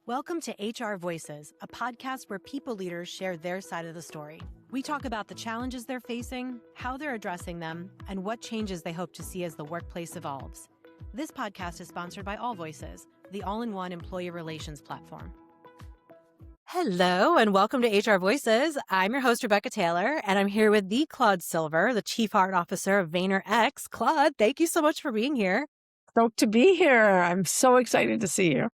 Welcome to HR Voices, a podcast where people leaders share their side of the story. We talk about the challenges they're facing, how they're addressing them, and what changes they hope to see as the workplace evolves. This podcast is sponsored by All Voices, the all-in-one employee relations platform. Hello, and welcome to HR Voices. I'm your host, Rebecca Taylor, and I'm here with the Claude Silver, the Chief Art Officer of VaynerX. Claude, thank you so much for being here. Stoked to be here. I'm so excited to see you.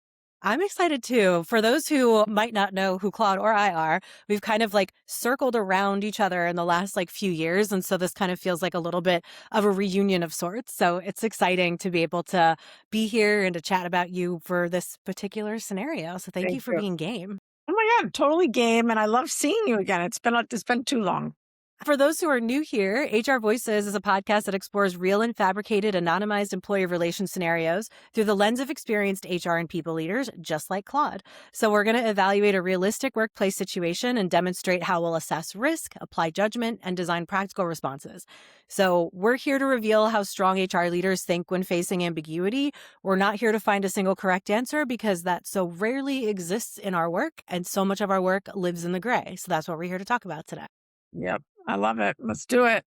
I'm excited too. For those who might not know who Claude or I are, we've kind of circled around each other in the last few years. And so this kind of feels like a little bit of a reunion of sorts. So it's exciting to be able to be here and to chat about you for this particular scenario. So thank you for being game. Oh my God, totally game. And I love seeing you again. It's been too long. For those who are new here, HR Voices is a podcast that explores real and fabricated anonymized employee relations scenarios through the lens of experienced HR and people leaders, just like Claude. So we're going to evaluate a realistic workplace situation and demonstrate how we'll assess risk, apply judgment, and design practical responses. So we're here to reveal how strong HR leaders think when facing ambiguity. We're not here to find a single correct answer because that so rarely exists in our work, and so much of our work lives in the gray. So that's what we're here to talk about today. Yep. I love it. Let's do it.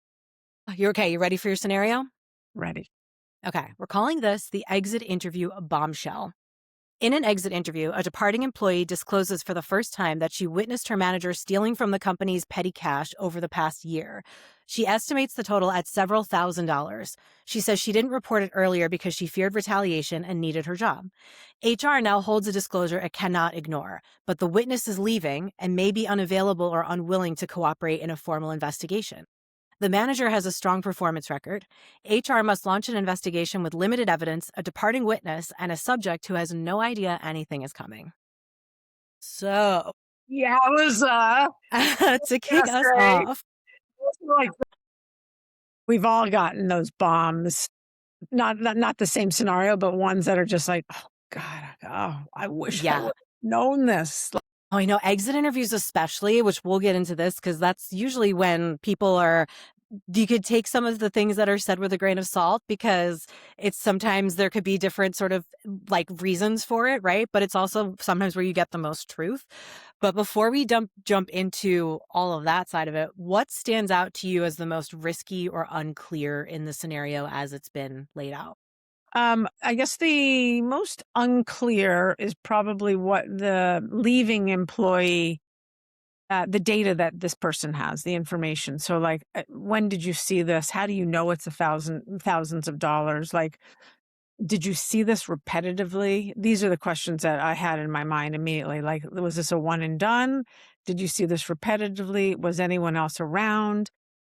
You're okay. You ready for your scenario? Ready. Okay. We're calling this the exit interview bombshell. In an exit interview, a departing employee discloses for the first time that she witnessed her manager stealing from the company's petty cash over the past year. She estimates the total at several $1,000s. She says she didn't report it earlier because she feared retaliation and needed her job. HR now holds a disclosure it cannot ignore, but the witness is leaving and may be unavailable or unwilling to cooperate in a formal investigation. The manager has a strong performance record. HR must launch an investigation with limited evidence, a departing witness, and a subject who has no idea anything is coming. So, yeah, it was to kick us off. We've all gotten those bombs. Not the same scenario, but ones that are just like, oh God, I wish I would have known this. Oh, I know, exit interviews especially, which we'll get into this because that's usually when people are, you could take some of the things that are said with a grain of salt because it's sometimes there could be different sort of reasons for it, right? But it's also sometimes where you get the most truth. But before we jump into all of that side of it, what stands out to you as the most risky or unclear in the scenario as it's been laid out? I guess the most unclear is probably what the leaving employee, the data that this person has, the information. So when did you see this? How do you know it's thousands of dollars? Did you see this repetitively? These are the questions that I had in my mind immediately. Was this a one and done? Did you see this repetitively? Was anyone else around?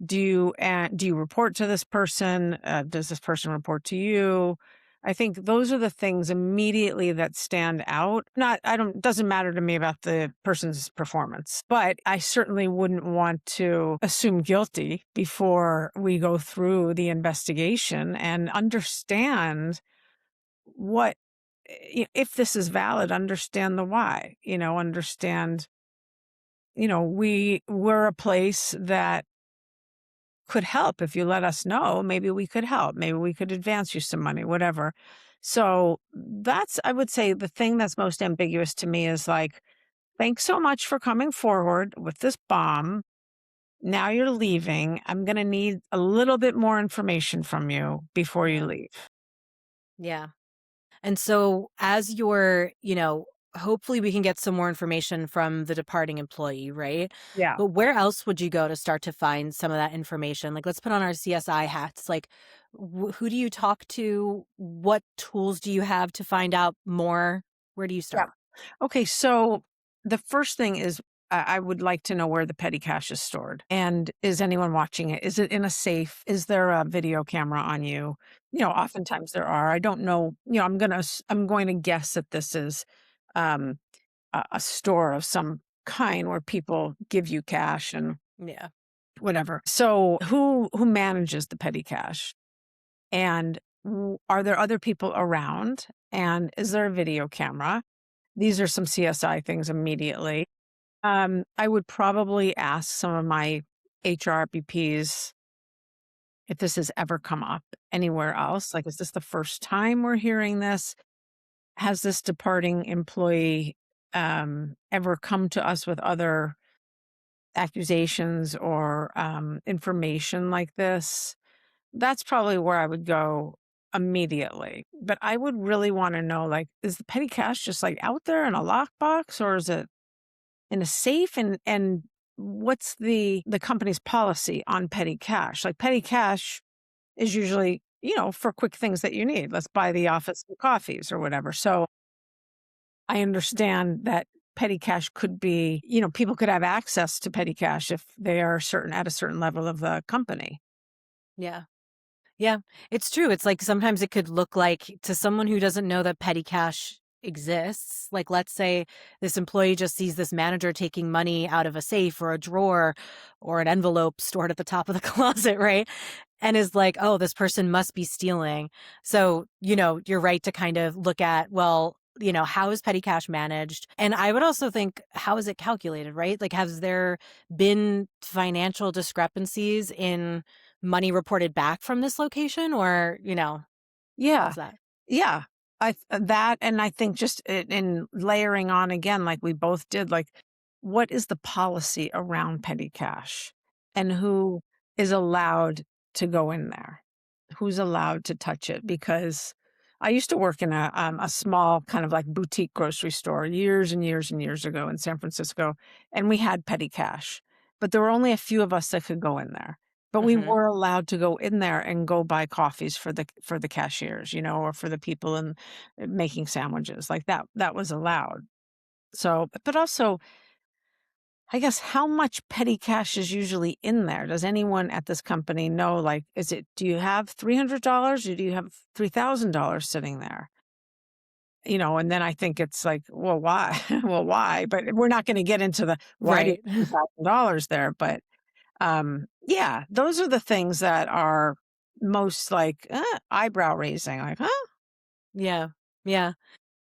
Do you report to this person? Does this person report to you? I think those are the things immediately that stand out. Doesn't matter to me about the person's performance, but I certainly wouldn't want to assume guilty before we go through the investigation and understand what, if this is valid, understand the why, understand, we're a place that could help. If you let us know, maybe we could help. Maybe we could advance you some money, whatever. So that's, I would say, the thing that's most ambiguous to me is thanks so much for coming forward with this bomb. Now you're leaving. I'm going to need a little bit more information from you before you leave. Yeah. And so as you're, hopefully we can get some more information from the departing employee, right? Yeah. But where else would you go to start to find some of that information? Let's put on our CSI hats. Who do you talk to? What tools do you have to find out more? Where do you start? Yeah. Okay. So the first thing is I would like to know where the petty cash is stored. And is anyone watching it? Is it in a safe? Is there a video camera on you? Oftentimes there are. I don't know. I'm going to guess that this is a store of some kind where people give you cash and whatever. So who manages the petty cash? And are there other people around? And is there a video camera? These are some CSI things immediately. I would probably ask some of my HR BPs if this has ever come up anywhere else. Is this the first time we're hearing this? Has this departing employee ever come to us with other accusations or information like this, that's probably where I would go immediately. But I would really want to know, like, is the petty cash just like out there in a lockbox, or is it in a safe? And what's the company's policy on petty cash? Like, petty cash is usually, for quick things that you need. Let's buy the office some coffees or whatever. So I understand that petty cash could be, people could have access to petty cash if they are at a certain level of the company. Yeah. Yeah, it's true. It's like sometimes it could look like to someone who doesn't know that petty cash exists. Like, let's say this employee just sees this manager taking money out of a safe or a drawer or an envelope stored at the top of the closet, right? And is like, oh, this person must be stealing. So, you're right to kind of look at, well, how is petty cash managed? And I would also think, how is it calculated, right? Like, has there been financial discrepancies in money reported back from this location, or, Yeah. how's that? Yeah. That, and I think just in layering on again, like we both did, like, what is the policy around petty cash and who is allowed to go in there? Who's allowed to touch it? Because I used to work in a small kind of like boutique grocery store years and years and years ago in San Francisco, and we had petty cash, but there were only a few of us that could go in there. But we Hmm. were allowed to go in there and go buy coffees for the cashiers, or for the people in making sandwiches. Like that was allowed. So, but also, I guess, how much petty cash is usually in there? Does anyone at this company know? Like, do you have $300 or do you have $3,000 sitting there? And then I think it's like, well, why? Well, why? But we're not going to get into the why do you Right. have $3,000 there? But yeah, those are the things that are most like eyebrow raising. Like, huh? Yeah. Yeah.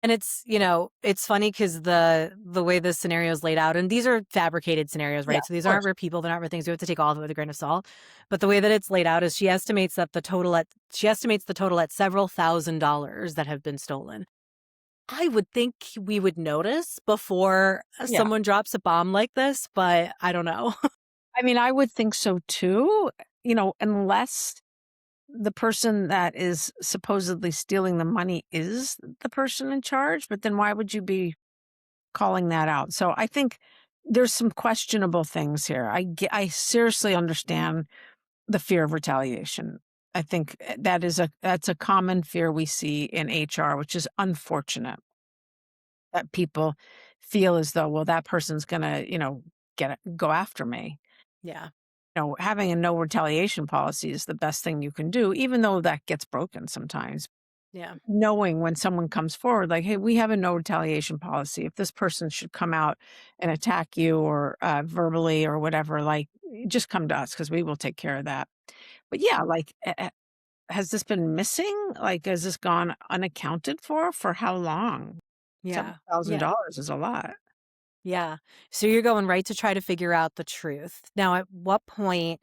And it's funny because the way this scenario is laid out, and these are fabricated scenarios, Yeah, right? So of these aren't course. real people, they're not real things. You have to take all of it with a grain of salt. But the way that it's laid out is she estimates the total at several $1,000s that have been stolen. I would think we would notice before Yeah. someone drops a bomb like this, but I don't know. I mean, I would think so too, unless the person that is supposedly stealing the money is the person in charge, but then why would you be calling that out? So I think there's some questionable things here. I seriously understand the fear of retaliation. I think that's a common fear we see in HR, which is unfortunate that people feel as though, well, that person's gonna, go after me. Yeah. Having a no retaliation policy is the best thing you can do, even though that gets broken sometimes. Yeah. Knowing when someone comes forward, like, hey, we have a no retaliation policy. If this person should come out and attack you or verbally or whatever, like, just come to us because we will take care of that. But yeah, like, has this been missing? Like, has this gone unaccounted for how long? Several Yeah. thousand Yeah. dollars is a lot. Yeah. So you're going right to try to figure out the truth. Now, at what point,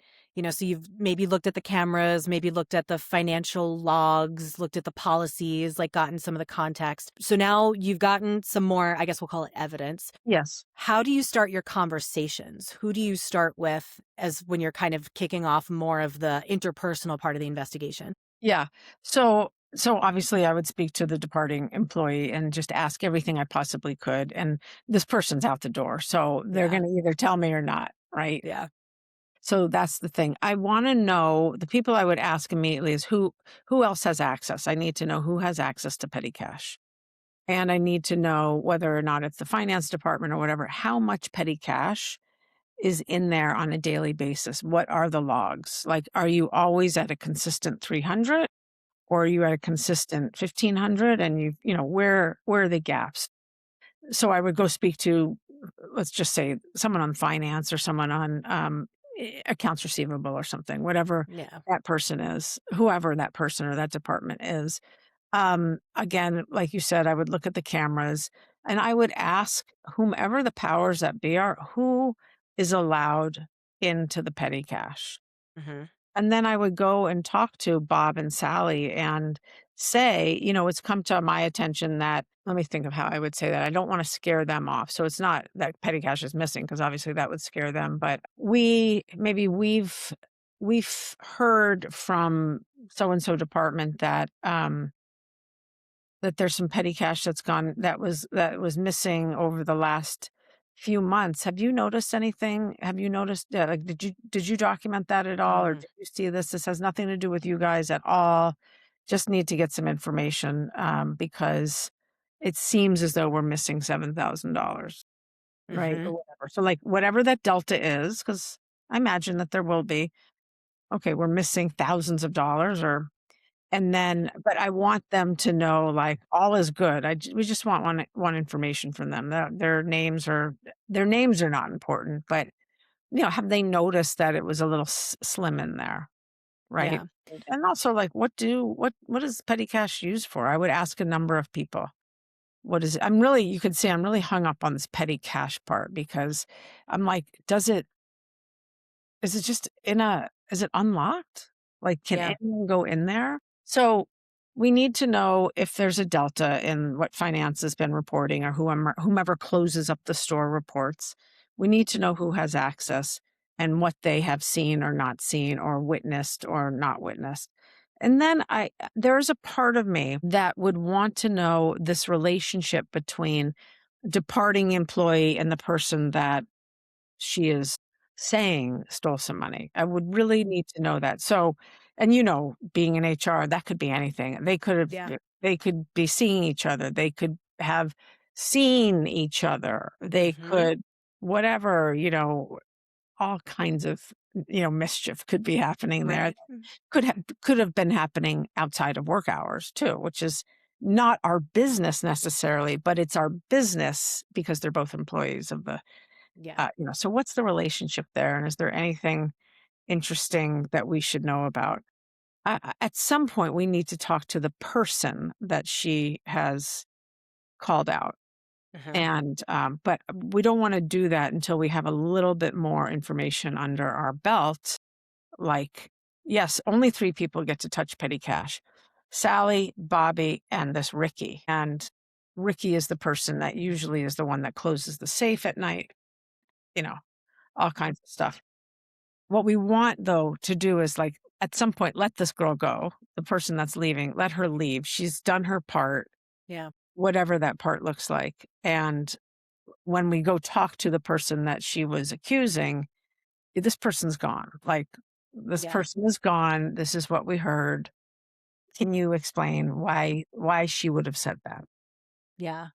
so you've maybe looked at the cameras, maybe looked at the financial logs, looked at the policies, like gotten some of the context. So now you've gotten some more, I guess we'll call it evidence. Yes. How do you start your conversations? Who do you start with as when you're kind of kicking off more of the interpersonal part of the investigation? Yeah. So obviously I would speak to the departing employee and just ask everything I possibly could. And this person's out the door. So they're Yeah. going to either tell me or not. Right. Yeah. So that's the thing. I want to know the people I would ask immediately is who else has access. I need to know who has access to petty cash. And I need to know whether or not it's the finance department or whatever, how much petty cash is in there on a daily basis. What are the logs? Like, are you always at a consistent 300? Or are you at a consistent 1,500 and where are the gaps? So I would go speak to, let's just say, someone on finance or someone on accounts receivable or something, whatever Yeah. that person is, whoever that person or that department is. Again, like you said, I would look at the cameras and I would ask whomever the powers that be are, who is allowed into the petty cash. Hmm. And then I would go and talk to Bob and Sally and say, it's come to my attention that let me think of how I would say that. I don't want to scare them off. So it's not that petty cash is missing because obviously that would scare them. But we've heard from so and so department that that there's some petty cash that was missing over the last few months. Have you noticed anything? Have you noticed like did you document that at all, or Mm, did you see this? This has nothing to do with you guys at all. Just need to get some information because it seems as though we're missing $7,000, right, mhm. or whatever. So like whatever that delta is, because I imagine that there will be. Okay, we're missing thousands of dollars, or and then but I want them to know, like, all is good. We just want one information from them. Their names are not important, but, have they noticed that it was a little slim in there, right? Yeah. And also, like, what is petty cash used for? I would ask a number of people. What is it? You could say I'm really hung up on this petty cash part because I'm like, is it just is it unlocked? Like, can Yeah. anyone go in there? So we need to know if there's a delta in what finance has been reporting, or whomever closes up the store reports. We need to know who has access and what they have seen or not seen or witnessed or not witnessed. And then there's a part of me that would want to know this relationship between departing employee and the person that she is saying stole some money. I would really need to know that. So, and being in HR, that could be anything. Yeah. They could be seeing each other. They could have seen each other. They Mhm. could, whatever, all kinds of, mischief could be happening there. Right. Mm. Could have been happening outside of work hours too, which is not our business necessarily, but it's our business because they're both employees of the Yeah. so what's the relationship there? And is there anything interesting that we should know about? At some point, we need to talk to the person that she has called out. Uh-huh. And, but we don't want to do that until we have a little bit more information under our belt. Like, yes, only three people get to touch petty cash: Sally, Bobby, and this Ricky. And Ricky is the person that usually is the one that closes the safe at night, you know, all kinds of stuff. What we want, though, to do is, like, at some point, let this girl go, the person that's leaving, let her leave. She's done her part, Yeah. whatever that part looks like. And when we go talk to the person that she was accusing, this person's gone. Like, this Yeah. person is gone. This is what we heard. Can you explain why she would have said that? Yeah.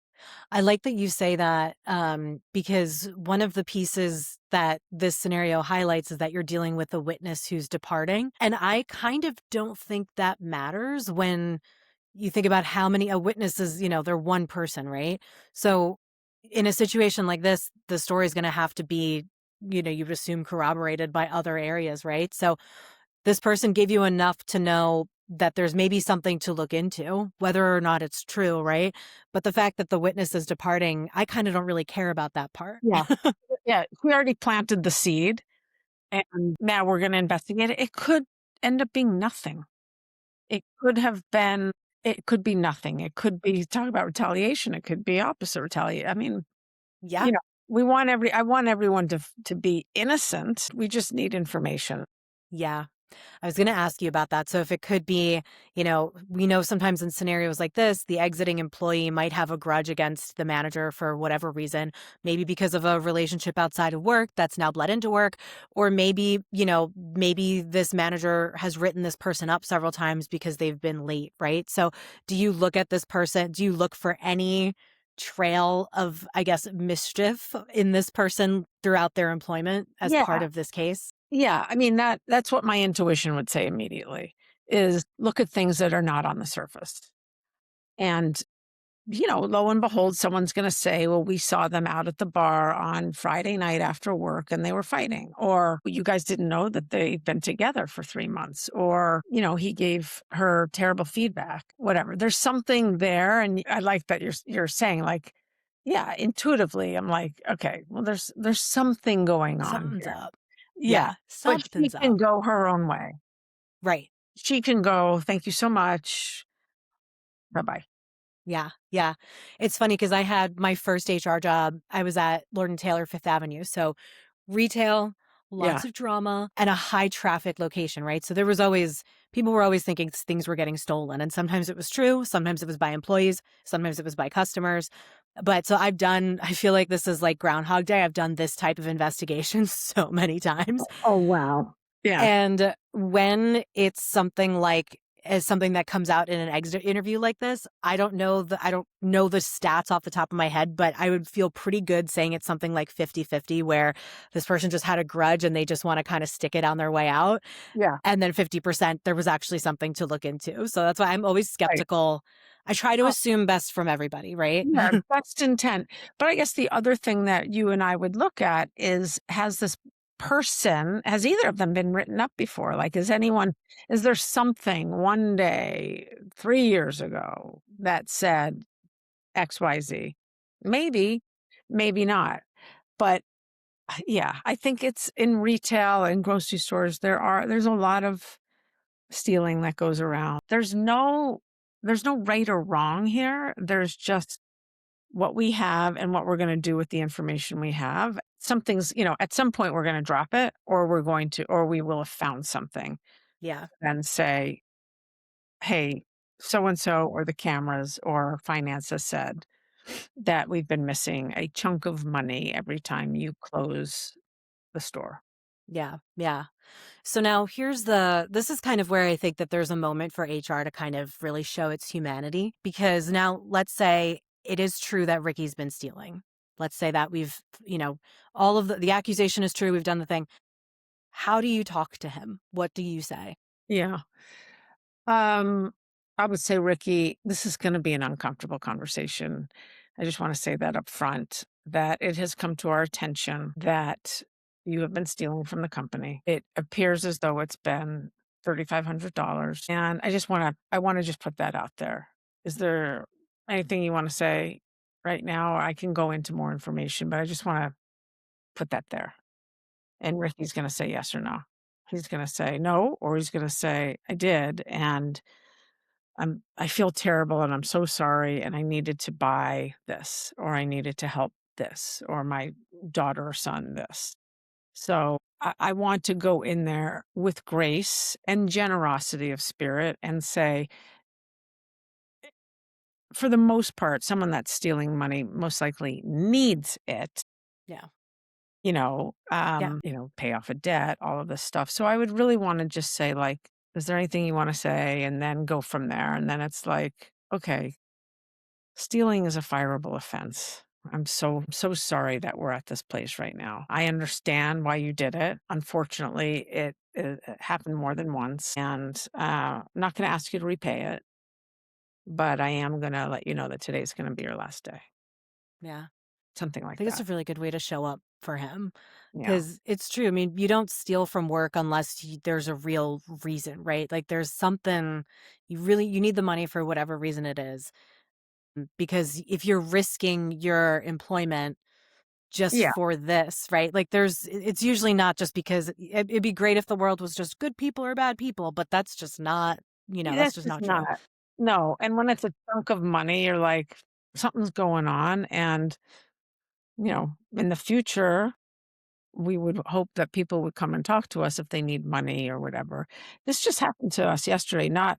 I like that you say that, because one of the pieces that this scenario highlights is that you're dealing with a witness who's departing. And I kind of don't think that matters when you think about how many a witness is, they're one person, right? So in a situation like this, the story is going to have to be, you would assume corroborated by other areas, right? So this person gave you enough to know that there's maybe something to look into, whether or not it's true, right? But the fact that the witness is departing, I kind of don't really care about that part. Yeah. Yeah. We already planted the seed, and now we're going to investigate it. It could end up being nothing. It could be nothing. It could be, talk about retaliation. It could be opposite retaliation. I mean, Yeah. you know, I want everyone to be innocent. We just need information. Yeah. I was going to ask you about that. So if it could be, we know sometimes in scenarios like this, the exiting employee might have a grudge against the manager for whatever reason, maybe because of a relationship outside of work that's now bled into work, or maybe, maybe this manager has written this person up several times because they've been late, right? So do you look at this person? Do you look for any trail of, I guess, mischief in this person throughout their employment as part Yeah. of this case? Yeah. I mean, that's what my intuition would say immediately is look at things that are not on the surface. And lo and behold, someone's going to say, well, we saw them out at the bar on Friday night after work and they were fighting. Or you guys didn't know that they've been together for 3 months. Or, he gave her terrible feedback, whatever. There's something there. And I like that you're saying, like, yeah, intuitively, I'm like, okay, well, there's something going on Something's here. up. Yeah. Yeah, But she something's can up. go her own way. Right. She can go, thank you so much. Bye bye. Yeah, yeah. It's funny because I had my first HR job, I was at Lord& and Taylor, Fifth Avenue, so retail, Yeah. lots of drama, and a high traffic location, right? So there was always people were always thinking things were getting stolen, and sometimes it was true, sometimes it was by employees, sometimes it was by customers. But so I feel like this is like Groundhog Day, I've done this type of investigation so many times. Oh, wow. Yeah. And when it's something like as something that comes out in an exit interview like this, I don't know the stats off the top of my head, but I would feel pretty good saying it's something like 50-50 where this person just had a grudge and they just want to kind of stick it on their way out. Yeah. And then 50% there was actually something to look into. So that's why I'm always Right. skeptical. I try to Oh, assume best from everybody, right? yeah, best intent. But I guess the other thing that you and I would look at is, has either of them been written up before? Like, is there something one day 3 years ago that said XYZ? Maybe, maybe not. But yeah, I think it's in retail and grocery stores, there's a lot of stealing that goes around. There's no right or wrong here. There's just what we have and what we're going to do with the information we have. Something's, at some point we're going to drop it, or we will have found something Yeah. and say, hey, so and so, or the cameras or finance has said that we've been missing a chunk of money every time you close the store. Yeah. Yeah. So now this is kind of where I think that there's a moment for HR to kind of really show its humanity because now let's say it is true that Ricky's been stealing. Let's say that all of the accusation is true. We've done the thing. How do you talk to him? What do you say? Yeah. Um, I would say, Ricky, this is going to be an uncomfortable conversation. I just want to say that up front, that it has come to our attention that you have been stealing from the company. It appears as though it's been $3,500. And I want to just put that out there. Is there anything you want to say right now? I can go into more information, but I just want to put that there. And Ricky's going to say yes or no. He's going to say no, or he's going to say, I did. And I feel terrible and I'm so sorry and I needed to buy this, or I needed to help this, or my daughter or son this. So I want to go in there with grace and generosity of spirit and say, for the most part, someone that's stealing money most likely needs it, Yeah. Yeah. pay off a debt, all of this stuff. So I would really want to just say, like, is there anything you want to say? And then go from there. And then it's like, okay, stealing is a fireable offense. I'm so sorry that we're at this place right now. I understand why you did it. Unfortunately, it happened more than once, and I'm not going to ask you to repay it, but I am going to let you know that today's going to be your last day. Yeah. Something I like think it's that. a really good way to show up for him Yeah. because it's true. I mean, you don't steal from work unless there's a real reason, right? Like there's something you need the money for whatever reason it is. Because if you're risking your employment just Yeah. for this, right? Like it's usually not just because it'd be great if the world was just good people or bad people, but that's just not, that's That's just just not true. not. No. And when it's a chunk of money, you're like, something's going on. And, in the future, we would hope that people would come and talk to us if they need money or whatever. This just happened to us yesterday, not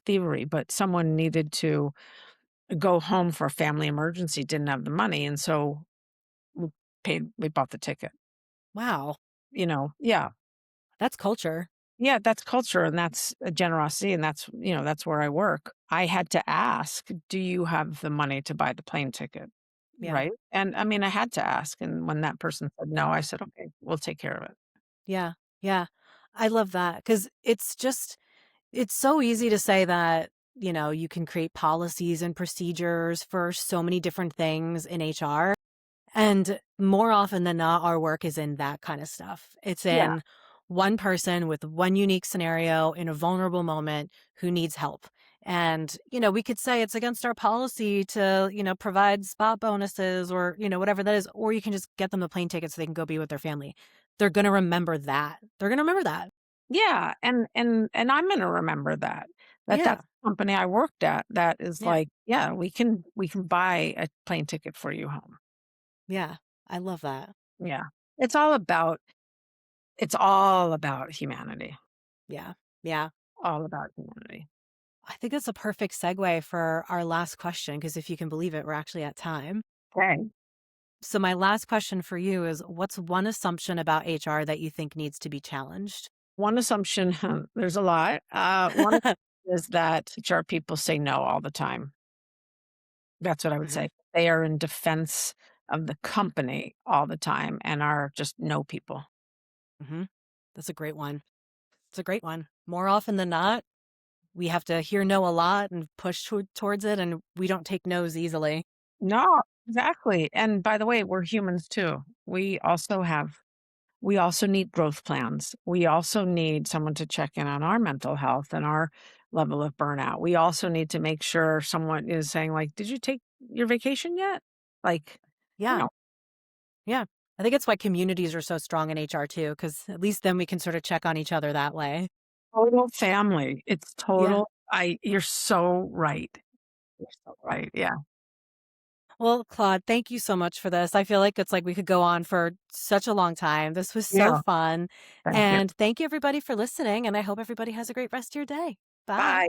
thievery, but someone needed to go home for a family emergency, didn't have the money, and so we bought the ticket. Wow. Yeah. That's culture. Yeah, that's culture and that's a generosity and that's where I work. I had to ask, "Do you have the money to buy the plane ticket?" Yeah. Right? And I mean, I had to ask, and when that person said no, I said, "Okay, we'll take care of it." Yeah. Yeah. I love that because it's so easy to say that, you can create policies and procedures for so many different things in HR. And more often than not, our work is in that kind of stuff. It's Yeah. in one person with one unique scenario in a vulnerable moment who needs help. And, we could say it's against our policy to, provide spot bonuses or, whatever that is, or you can just get them the plane ticket so they can go be with their family. They're going to remember that. They're going to remember that. Yeah, and I'm gonna remember that. That's Yeah. company I worked at that is Yeah. like, yeah, we can buy a plane ticket for you home. Yeah. I love that. Yeah. It's all about it's all about humanity. Yeah. Yeah. All about humanity. I think that's a perfect segue for our last question because if you can believe it, we're actually at time. Okay. So, my last question for you is what's one assumption about HR that you think needs to be challenged? One assumption, there's a lot. One is that HR people say no all the time. That's what I would Hmm. say. They are in defense of the company all the time and are just no people. Hmm. That's a great one. It's a great one. More often than not, we have to hear no a lot and push towards it, and we don't take no's easily. No, exactly. And by the way, we're humans too. We also need growth plans. We also need someone to check in on our mental health and our level of burnout. We also need to make sure someone is saying like, "Did you take your vacation yet?" Like, you Yeah. know, Yeah. I think it's why communities are so strong in HR too, because at least then we can sort of check on each other that way. total family. It's Yeah. total you're so right. You're so right. Yeah. Well, Claude, thank you so much for this. I feel like it's like we could go on for such a long time. This was so Yeah. fun. Thank you. And thank you, everybody, for listening. And I hope everybody has a great rest of your day. Bye. Bye.